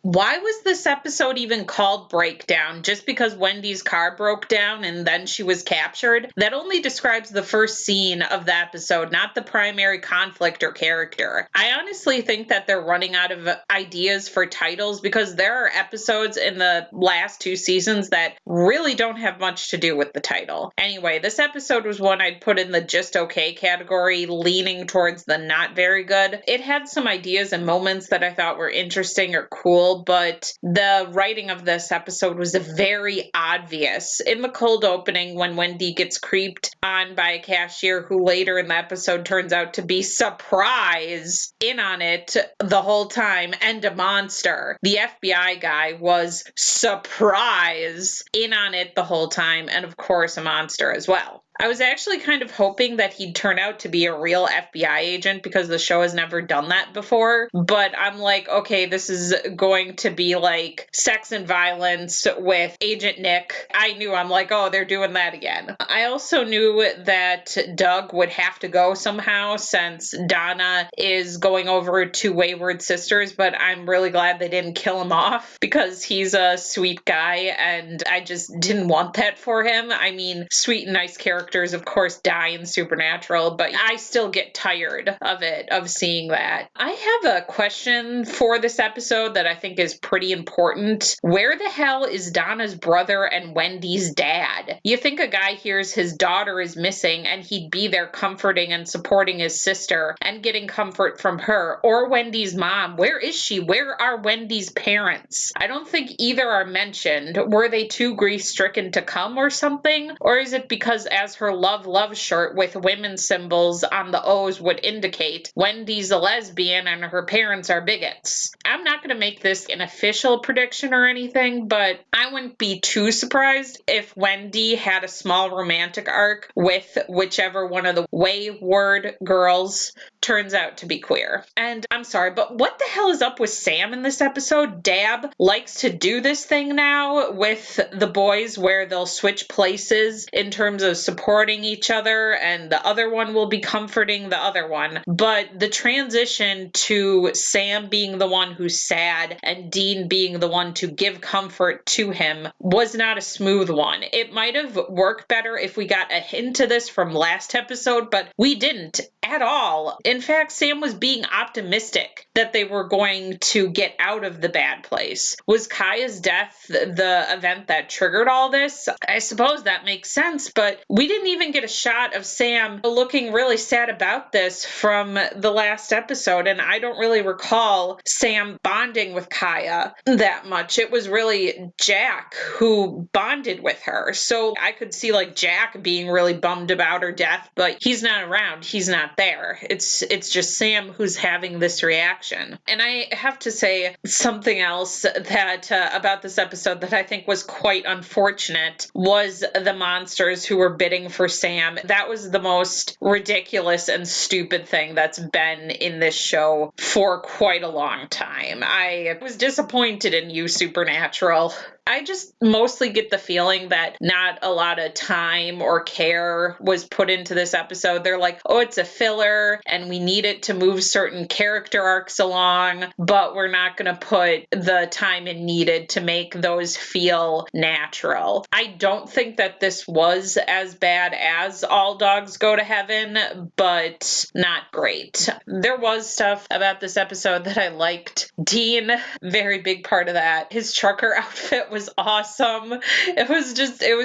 Why was this episode even called Breakdown? Just because Wendy's car broke down and then she was captured? That only describes the first scene of the episode, not the primary conflict or character. I honestly think that they're running out of ideas for titles because there are episodes in the last 2 seasons that really don't have much to do with the title. Anyway, this episode was one I'd put in the just okay category, leaning towards the not very good. It had some ideas and moments that I thought were interesting or cool, but the writing of this episode was very obvious. In the cold opening, when Wendy gets creeped on by a cashier who later in the episode turns out to be surprise in on it the whole time and a monster. The FBI guy was surprise in on it the whole time, and of course a monster as well. I was actually kind of hoping that he'd turn out to be a real FBI agent because the show has never done that before. But I'm like, okay, this is going to be like Sex and Violence with Agent Nick. I'm like, oh, they're doing that again. I also knew that Doug would have to go somehow since Donna is going over to Wayward Sisters, but I'm really glad they didn't kill him off because he's a sweet guy and I just didn't want that for him. I mean, sweet and nice characters, of course, die in Supernatural, but I still get tired of it, of seeing that. I have a question for this episode that I think is pretty important. Where the hell is Donna's brother and Wendy's dad? You think a guy hears his daughter is missing and he'd be there comforting and supporting his sister and getting comfort from her, or Wendy's mom. Where is she? Where are Wendy's parents? I don't think either are mentioned. Were they too grief-stricken to come or something? Or is it because, as her love shirt with women's symbols on the O's would indicate, Wendy's a lesbian and her parents are bigots? I'm not going to make this an official prediction or anything, but I wouldn't be too surprised if Wendy had a small romantic arc with whichever one of the Wayward girls turns out to be queer. And I'm sorry, but what the hell is up with Sam in this episode? Dab likes to do this thing now with the boys where they'll switch places in terms of supporting each other and the other one will be comforting the other one. But the transition to Sam being the one who's sad and Dean being the one to give comfort to him was not a smooth one. It might have worked better if we got a hint of this from last episode, but we didn't at all. In fact, Sam was being optimistic that they were going to get out of the bad place. Was Kaya's death the event that triggered all this? I suppose that makes sense, but we didn't even get a shot of Sam looking really sad about this from the last episode, and I don't really recall Sam bonding with Kaya that much. It was really Jack who bonded with her, so I could see like Jack being really bummed about her death, but he's not around, he's not there. It's just Sam who's having this reaction. And I have to say something else that about this episode that I think was quite unfortunate was the monsters who were bidding for Sam. That was the most ridiculous and stupid thing that's been in this show for quite a long time. I was disappointed in you, Supernatural. I just mostly get the feeling that not a lot of time or care was put into this episode. They're like, oh, it's a filler and we need it to move certain character arcs along, but we're not going to put the time in needed to make those feel natural. I don't think that this was as bad as All Dogs Go to Heaven, but not great. There was stuff about this episode that I liked. Dean, very big part of that. His trucker outfit was awesome. It was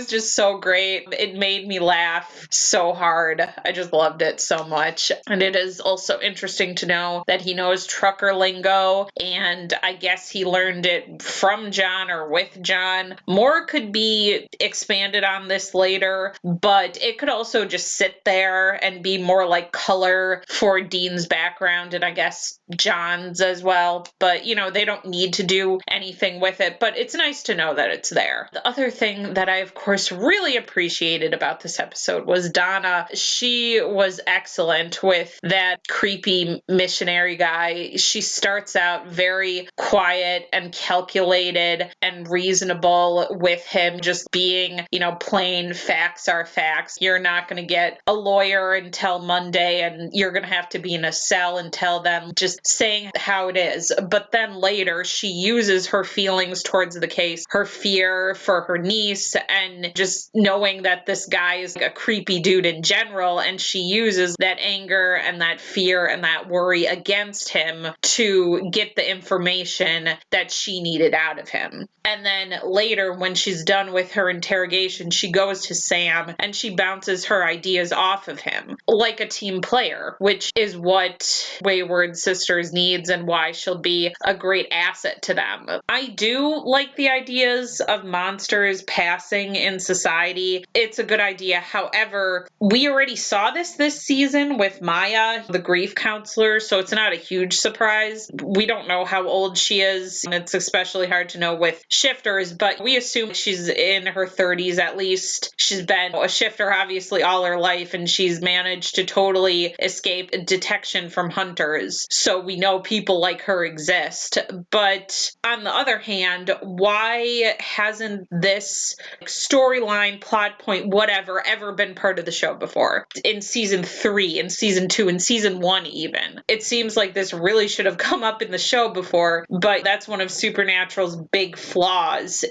just so great. It made me laugh so hard. I just loved it so much. And it is also interesting to know that he knows trucker lingo, and I guess he learned it from John or with John. More could be expanded on this later, but it could also just sit there and be more like color for Dean's background and I guess John's as well. But, you know, they don't need to do anything with it, but it's nice to know that it's there. The other thing that I, of course, really appreciated about this episode was Donna. She was excellent with that creepy missionary guy. She starts out very quiet and calculated and reasonable with him, just being, plain facts are facts. You're not going to get a lawyer until Monday, and you're going to have to be in a cell until then, just saying how it is. But then later, she uses her feelings towards the case, her fear for her niece, and just knowing that this guy is a creepy dude in general, and she uses that anger and that fear and that worry against him to get the information that she needed out of him. And then later, when she's done with her interrogation, she goes to Sam and she bounces her ideas off of him like a team player, which is what Wayward Sisters needs and why she'll be a great asset to them. I do like the ideas of monsters passing in society. It's a good idea. However, we already saw this season with Maya, the grief counselor, so it's not a huge surprise. We don't know how old she is, and it's especially hard to know with shifters, but we assume she's in her 30s at least. She's been a shifter obviously all her life, and she's managed to totally escape detection from hunters. So we know people like her exist. But on the other hand, why hasn't this storyline, plot point, whatever, ever been part of the show before? In season 3, in season 2, in season 1 even. It seems like this really should have come up in the show before, but that's one of Supernatural's big flaws,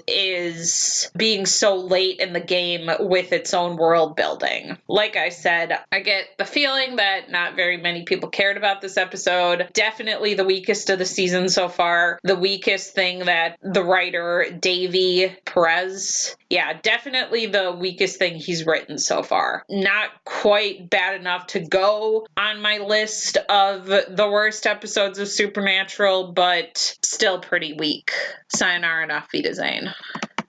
is being so late in the game with its own world building. Like I said, I get the feeling that not very many people cared about this episode. Definitely the weakest of the season so far. The weakest thing that the writer, Davey Perez, definitely the weakest thing he's written so far. Not quite bad enough to go on my list of the worst episodes of Supernatural, but still pretty weak. Sayonara and auf Wiedersehen.